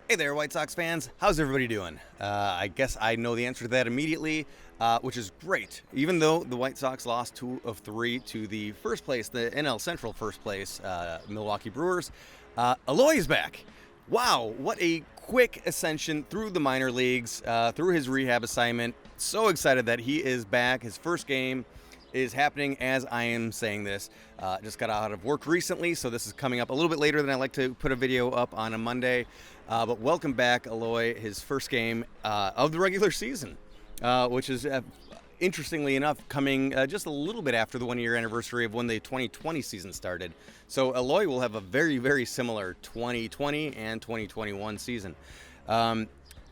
Hey there, White Sox fans. How's everybody doing? I guess I know the answer to that immediately, which is great. Even though the White Sox lost 2 of 3 to the first place, the NL Central first place, Milwaukee Brewers, Eloy is back. Wow, what a quick ascension through the minor leagues, through his rehab assignment. So excited that he is back. His first game is happening as I am saying this. Just got out of work recently, so this is coming up a little bit later than I like to put a video up on a Monday. But welcome back, Eloy, his first game of the regular season, which is, interestingly enough, coming just a little bit after the 1-year anniversary of when the 2020 season started. So Eloy will have a very, very similar 2020 and 2021 season.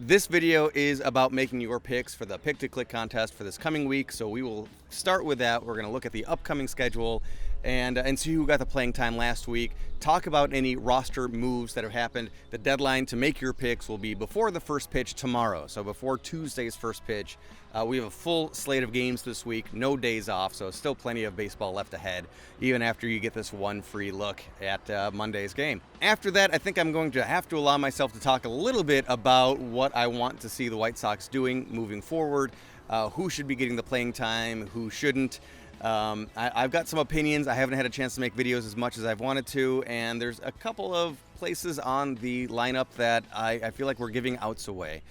This video is about making your picks for the Pick to Click contest for this coming week, so we will start with that. We're going to look at the upcoming schedule and see who got the playing time last week, talk about any roster moves that have happened. The deadline to make your picks will be before the first pitch tomorrow, so before Tuesday's first pitch. We have a full slate of games this week, no days off, so still plenty of baseball left ahead, even after you get this one free look at Monday's game. After that, I think I'm going to have to allow myself to talk a little bit about what I want to see the White Sox doing moving forward, who should be getting the playing time, who shouldn't. I've got some opinions. I haven't had a chance to make videos as much as I've wanted to, and there's a couple of places on the lineup that I feel like we're giving outs away.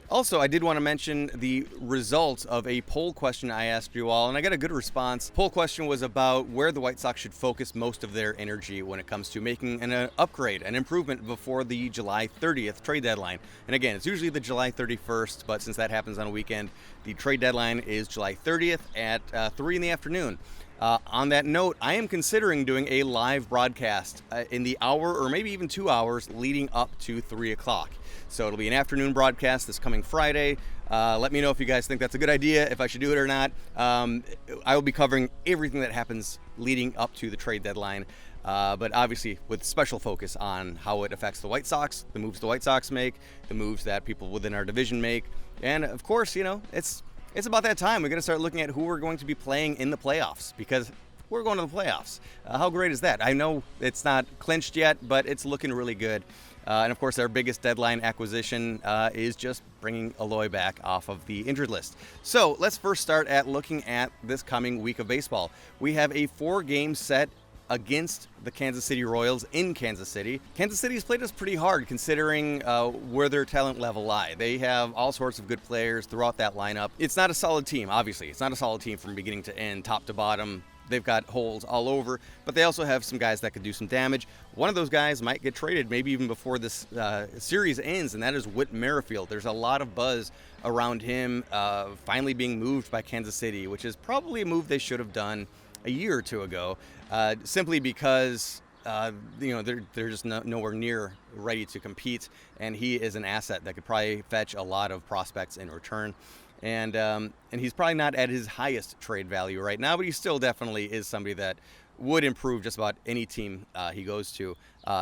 Also, I did want to mention the results of a poll question I asked you all, and I got a good response. The poll question was about where the White Sox should focus most of their energy when it comes to making an upgrade, an improvement before the July 30th trade deadline. And again, it's usually the July 31st, but since that happens on a weekend, the trade deadline is July 30th at 3 in the afternoon. On that note, I am considering doing a live broadcast in the hour or maybe even 2 hours leading up to 3 o'clock. So it'll be an afternoon broadcast this coming Friday. Let me know if you guys think that's a good idea, if I should do it or not. I will be covering everything that happens leading up to the trade deadline, but obviously with special focus on how it affects the White Sox, the moves the White Sox make, the moves that people within our division make, and of course, you know, it's about that time. We're going to start looking at who we're going to be playing in the playoffs, because we're going to the playoffs. How great is that? I know it's not clinched yet, but it's looking really good. And of course, our biggest deadline acquisition is just bringing Eloy back off of the injured list. So let's first start at looking at this coming week of baseball. We have a 4-game set against the Kansas City Royals in Kansas City. Kansas City's played us pretty hard considering where their talent level lie. They have all sorts of good players throughout that lineup. It's not a solid team, obviously. It's not a solid team from beginning to end, top to bottom. They've got holes all over, but they also have some guys that could do some damage. One of those guys might get traded maybe even before this series ends, and that is Whit Merrifield. There's a lot of buzz around him finally being moved by Kansas City, which is probably a move they should have done a year or two ago, simply because they're just nowhere near ready to compete, and he is an asset that could probably fetch a lot of prospects in return. And he's probably not at his highest trade value right now, but he still definitely is somebody that would improve just about any team he goes to.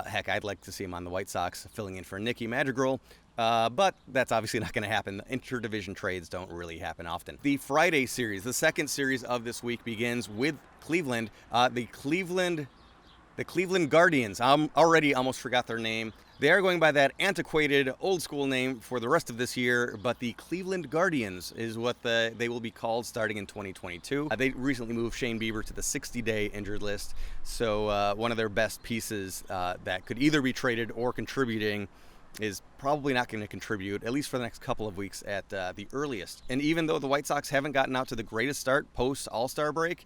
Heck, I'd like to see him on the White Sox filling in for Nicky Madrigal, but that's obviously not going to happen. Interdivision trades don't really happen often. The Friday series, the second series of this week, begins with Cleveland. The Cleveland Guardians. I already almost forgot their name. They are going by that antiquated, old-school name for the rest of this year, but the Cleveland Guardians is what they will be called starting in 2022. They recently moved Shane Bieber to the 60-day injured list, so one of their best pieces that could either be traded or contributing is probably not going to contribute, at least for the next couple of weeks at the earliest. And even though the White Sox haven't gotten out to the greatest start post-All-Star break,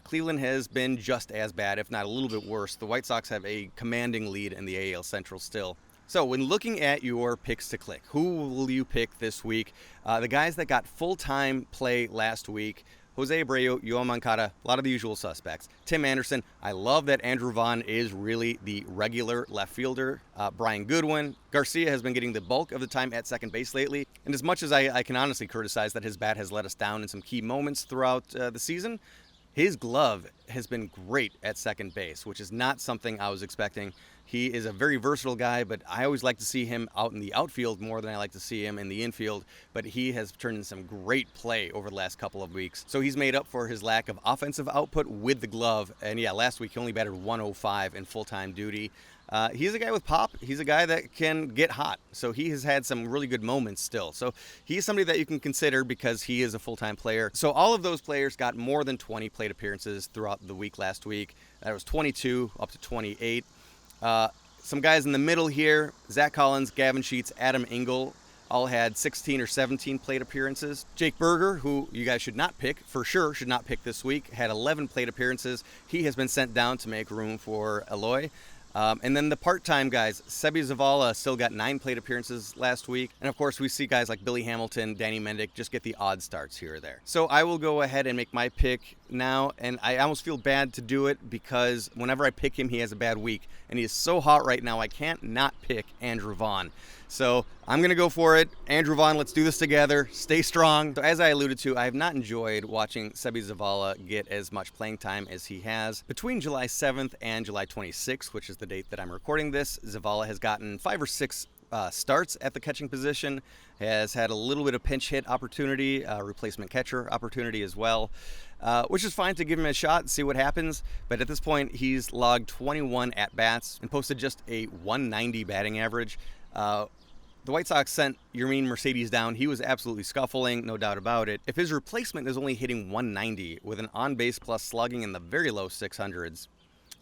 Cleveland has been just as bad, if not a little bit worse. The White Sox have a commanding lead in the AL Central still. So when looking at your picks to click, who will you pick this week? The guys that got full-time play last week: Jose Abreu, Yoan Moncada, a lot of the usual suspects. Tim Anderson. I love that Andrew Vaughn is really the regular left fielder. Brian Goodwin. Garcia has been getting the bulk of the time at second base lately. And as much as I can honestly criticize that his bat has let us down in some key moments throughout the season, his glove has been great at second base, which is not something I was expecting. He is a very versatile guy, but I always like to see him out in the outfield more than I like to see him in the infield. But he has turned in some great play over the last couple of weeks. So he's made up for his lack of offensive output with the glove. And yeah, last week he only batted 105 in full-time duty. He's a guy with pop. He's a guy that can get hot. So he has had some really good moments still. So he's somebody that you can consider because he is a full-time player. So all of those players got more than 20 plate appearances throughout the week last week. That was 22 up to 28. Some guys in the middle here, Zach Collins, Gavin Sheets, Adam Engel, all had 16 or 17 plate appearances. Jake Berger, who you guys should not pick, for sure should not pick this week, had 11 plate appearances. He has been sent down to make room for Eloy. And then the part-time guys, Sebi Zavala still got 9 plate appearances last week. And of course, we see guys like Billy Hamilton, Danny Mendick just get the odd starts here or there. So I will go ahead and make my pick now. And I almost feel bad to do it because whenever I pick him, he has a bad week. And he is so hot right now, I can't not pick Andrew Vaughn. So I'm going to go for it. Andrew Vaughn, let's do this together. Stay strong. So as I alluded to, I have not enjoyed watching Sebi Zavala get as much playing time as he has. Between July 7th and July 26th, which is the date that I'm recording this, Zavala has gotten 5 or 6 starts at the catching position, has had a little bit of pinch hit opportunity, replacement catcher opportunity as well, which is fine to give him a shot and see what happens. But at this point, he's logged 21 at-bats and posted just a 190 batting average. The White Sox sent Yermin Mercedes down. He was absolutely scuffling, no doubt about it. If his replacement is only hitting 190 with an on-base plus slugging in the very low 600s,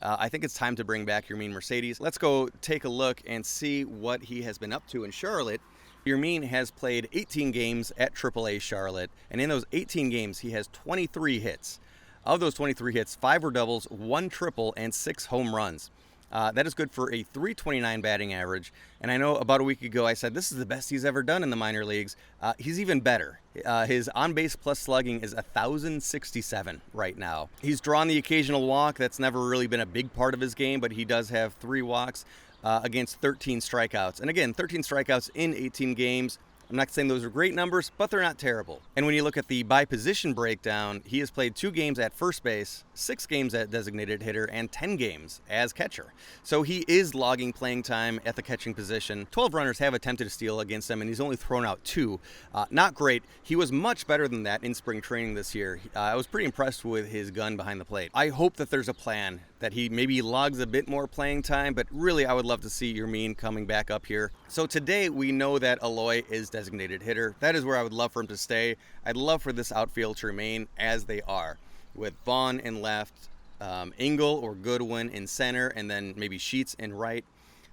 I think it's time to bring back Yermin Mercedes. Let's go take a look and see what he has been up to in Charlotte. Yermin has played 18 games at AAA Charlotte, and in those 18 games, he has 23 hits. Of those 23 hits, 5 were doubles, 1 triple, and 6 home runs. That is good for a .329 batting average. And I know about a week ago I said this is the best he's ever done in the minor leagues. He's even better. His on-base plus slugging is 1,067 right now. He's drawn the occasional walk. That's never really been a big part of his game, but he does have 3 walks against 13 strikeouts. And again, 13 strikeouts in 18 games. I'm not saying those are great numbers, but they're not terrible. And when you look at the by position breakdown, he has played 2 games at first base, 6 games at designated hitter, and 10 games as catcher. So he is logging playing time at the catching position. 12 runners have attempted to steal against him, and he's only thrown out 2. Not great. He was much better than that in spring training this year. I was pretty impressed with his gun behind the plate. I hope that there's a plan that he maybe logs a bit more playing time, but really I would love to see Yermin coming back up here. So today we know that Eloy is designated hitter. That is where I would love for him to stay. I'd love for this outfield to remain as they are, with Vaughn in left, Engel or Goodwin in center, and then maybe Sheets in right.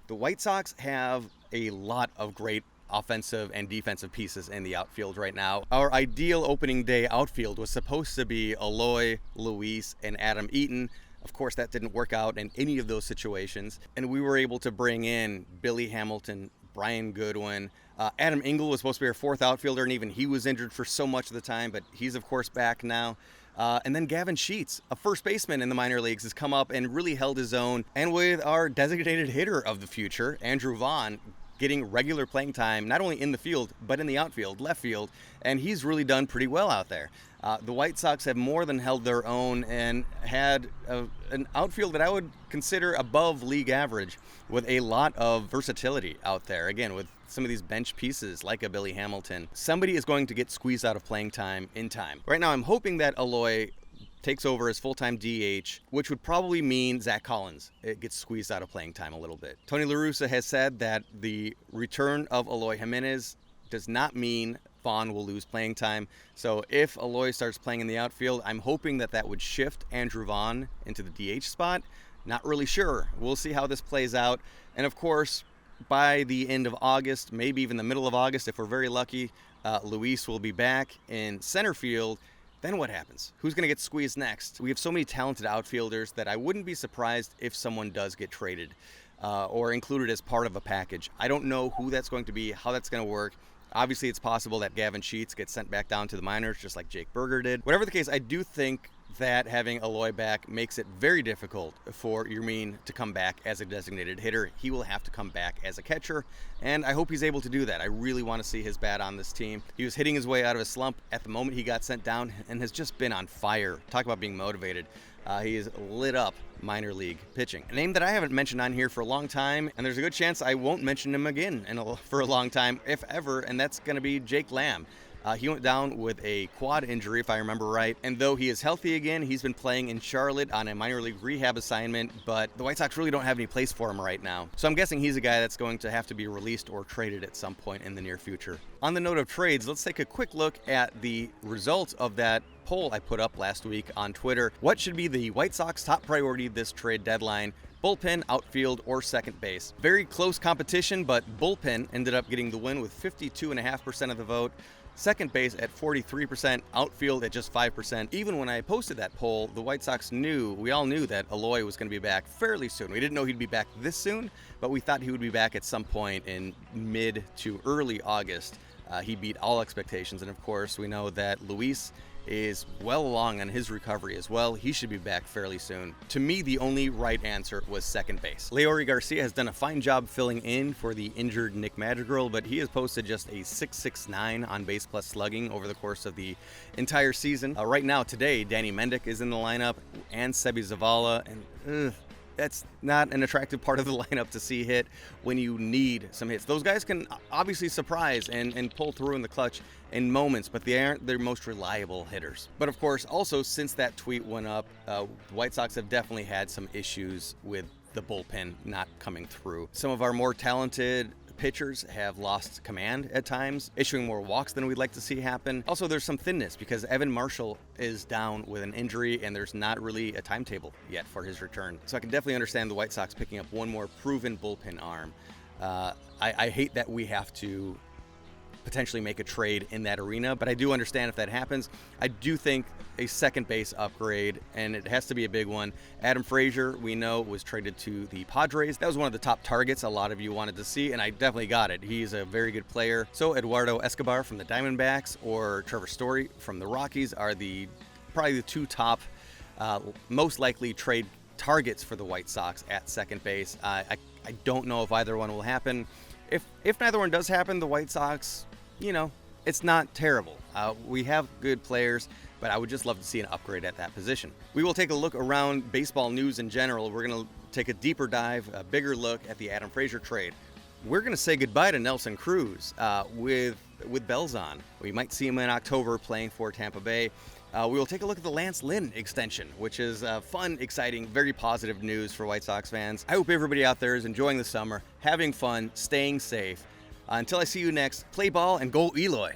The White Sox have a lot of great offensive and defensive pieces in the outfield right now. Our ideal opening day outfield was supposed to be Eloy, Luis, and Adam Eaton. Of course, that didn't work out in any of those situations, and we were able to bring in Billy Hamilton, Brian Goodwin. Adam Engel was supposed to be our 4th outfielder, and even he was injured for so much of the time, but he's, of course, back now. And then Gavin Sheets, a first baseman in the minor leagues, has come up and really held his own. And with our designated hitter of the future, Andrew Vaughn, getting regular playing time, not only in the field, but in the outfield, left field, and he's really done pretty well out there. The White Sox have more than held their own and had an outfield that I would consider above league average, with a lot of versatility out there. Again, with some of these bench pieces like a Billy Hamilton, somebody is going to get squeezed out of playing time in time. Right now, I'm hoping that Eloy takes over as full-time DH, which would probably mean Zach Collins gets squeezed out of playing time a little bit. Tony La Russa has said that the return of Eloy Jimenez does not mean Vaughn will lose playing time. So if Eloy starts playing in the outfield, I'm hoping that that would shift Andrew Vaughn into the DH spot. Not really sure. We'll see how this plays out. And of course, by the end of August, maybe even the middle of August, if we're very lucky, Luis will be back in center field. Then what happens? Who's going to get squeezed next? We have so many talented outfielders that I wouldn't be surprised if someone does get traded or included as part of a package. I don't know who that's going to be, how that's going to work. Obviously, it's possible that Gavin Sheets gets sent back down to the minors, just like Jake Berger did. Whatever the case, I do think that having Eloy back makes it very difficult for Yermin to come back as a designated hitter. He will have to come back as a catcher, and I hope he's able to do that. I really want to see his bat on this team. He was hitting his way out of a slump at the moment he got sent down and has just been on fire. Talk about being motivated. He is lit up minor league pitching. A name that I haven't mentioned on here for a long time, and there's a good chance I won't mention him again for a long time, if ever, and that's going to be Jake Lamb. He went down with a quad injury, if I remember right. And though he is healthy again, he's been playing in Charlotte on a minor league rehab assignment, but the White Sox really don't have any place for him right now. So I'm guessing he's a guy that's going to have to be released or traded at some point in the near future. On the note of trades, let's take a quick look at the results of that poll I put up last week on Twitter. What should be the White Sox top priority this trade deadline? Bullpen, outfield, or second base. Very close competition, but bullpen ended up getting the win with 52.5% of the vote. Second base at 43%, outfield at just 5%. Even when I posted that poll, the White Sox we all knew that Eloy was going to be back fairly soon. We didn't know he'd be back this soon, but we thought he would be back at some point in mid to early August. He beat all expectations, and of course, we know that Luis is well along on his recovery as well. He should be back fairly soon. To me, the only right answer was second base. Leury Garcia has done a fine job filling in for the injured Nick Madrigal, but he has posted just a .669 on base plus slugging over the course of the entire season. Right now, today, Danny Mendick is in the lineup and Sebi Zavala, and that's not an attractive part of the lineup to see hit when you need some hits. Those guys can obviously surprise and pull through in the clutch in moments, but they aren't their most reliable hitters. But of course, also since that tweet went up, the White Sox have definitely had some issues with the bullpen not coming through. Some of our more talented pitchers have lost command at times, issuing more walks than we'd like to see happen. Also, there's some thinness because Evan Marshall is down with an injury and there's not really a timetable yet for his return. So I can definitely understand the White Sox picking up one more proven bullpen arm. I hate that we have to potentially make a trade in that arena, but I do understand if that happens. I do think a second base upgrade, and it has to be a big one. Adam Frazier, we know, was traded to the Padres. That was one of the top targets a lot of you wanted to see, and I definitely got it. He's a very good player. So Eduardo Escobar from the Diamondbacks or Trevor Story from the Rockies are probably the two top most likely trade targets for the White Sox at second base. I don't know if either one will happen. If neither one does happen, the White Sox, it's not terrible. We have good players, but I would just love to see an upgrade at that position. We will take a look around baseball news in general. We're going to take a deeper dive, a bigger look at the Adam Frazier trade. We're going to say goodbye to Nelson Cruz with bells on. We might see him in October playing for Tampa Bay. We will take a look at the Lance Lynn extension, which is fun, exciting, very positive news for White Sox fans. I hope everybody out there is enjoying the summer, having fun, staying safe. Until I see you next, play ball and go Eloy.